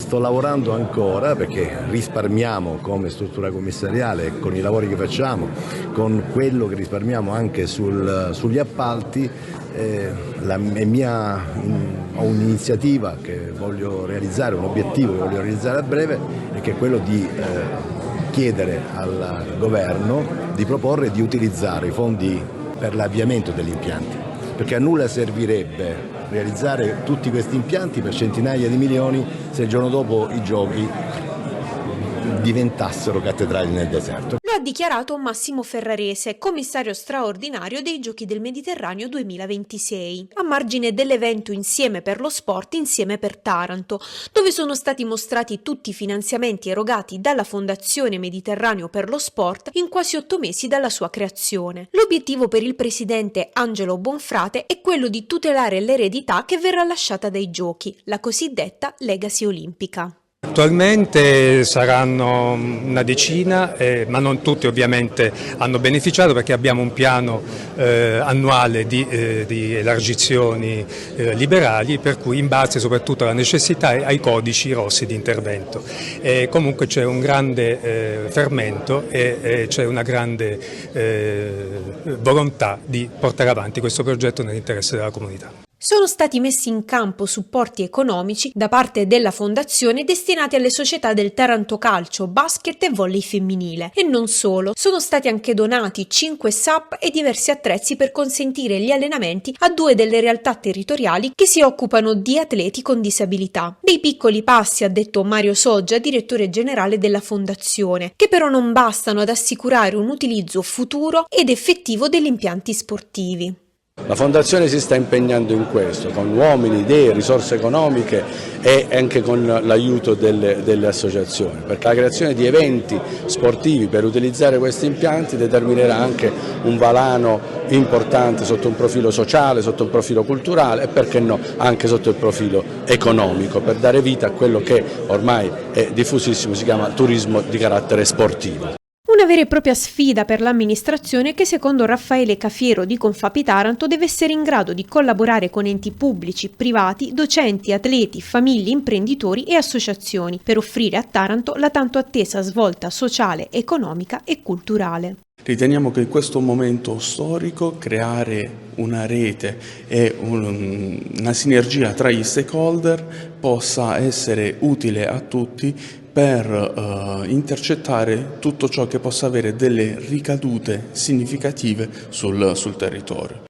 sto lavorando ancora perché risparmiamo come struttura commissariale con i lavori che facciamo, con quello che risparmiamo anche sugli appalti. Ho un'iniziativa che voglio realizzare, un obiettivo che voglio realizzare a breve, e che è quello di chiedere al governo di proporre di utilizzare i fondi per l'avviamento degli impianti, perché a nulla servirebbe realizzare tutti questi impianti per centinaia di milioni se il giorno dopo i giochi diventassero cattedrali nel deserto. Lo ha dichiarato Massimo Ferrarese, commissario straordinario dei Giochi del Mediterraneo 2026, a margine dell'evento Insieme per lo Sport, Insieme per Taranto, dove sono stati mostrati tutti i finanziamenti erogati dalla Fondazione Mediterraneo per lo Sport in quasi 8 mesi dalla sua creazione. L'obiettivo per il presidente Angelo Bonfrate è quello di tutelare l'eredità che verrà lasciata dai Giochi, la cosiddetta Legacy Olimpica. Attualmente saranno una decina, ma non tutti ovviamente hanno beneficiato, perché abbiamo un piano annuale di elargizioni liberali, per cui in base soprattutto alla necessità e ai codici rossi di intervento. Comunque c'è un grande fermento e c'è una grande volontà di portare avanti questo progetto nell'interesse della comunità. Sono stati messi in campo supporti economici da parte della Fondazione destinati alle società del Taranto Calcio, Basket e Volley femminile. E non solo, sono stati anche donati 5 SUP e diversi attrezzi per consentire gli allenamenti a 2 delle realtà territoriali che si occupano di atleti con disabilità. Dei piccoli passi, ha detto Mario Soggia, direttore generale della Fondazione, che però non bastano ad assicurare un utilizzo futuro ed effettivo degli impianti sportivi. La Fondazione si sta impegnando in questo, con uomini, idee, risorse economiche e anche con l'aiuto delle associazioni, perché la creazione di eventi sportivi per utilizzare questi impianti determinerà anche un volano importante sotto un profilo sociale, sotto un profilo culturale e perché no anche sotto il profilo economico, per dare vita a quello che ormai è diffusissimo, si chiama turismo di carattere sportivo. Una vera e propria sfida per l'amministrazione che, secondo Raffaele Cafiero di Confapi Taranto, deve essere in grado di collaborare con enti pubblici, privati, docenti, atleti, famiglie, imprenditori e associazioni per offrire a Taranto la tanto attesa svolta sociale, economica e culturale. Riteniamo che in questo momento storico creare una rete e una sinergia tra gli stakeholder possa essere utile a tutti per intercettare tutto ciò che possa avere delle ricadute significative sul territorio.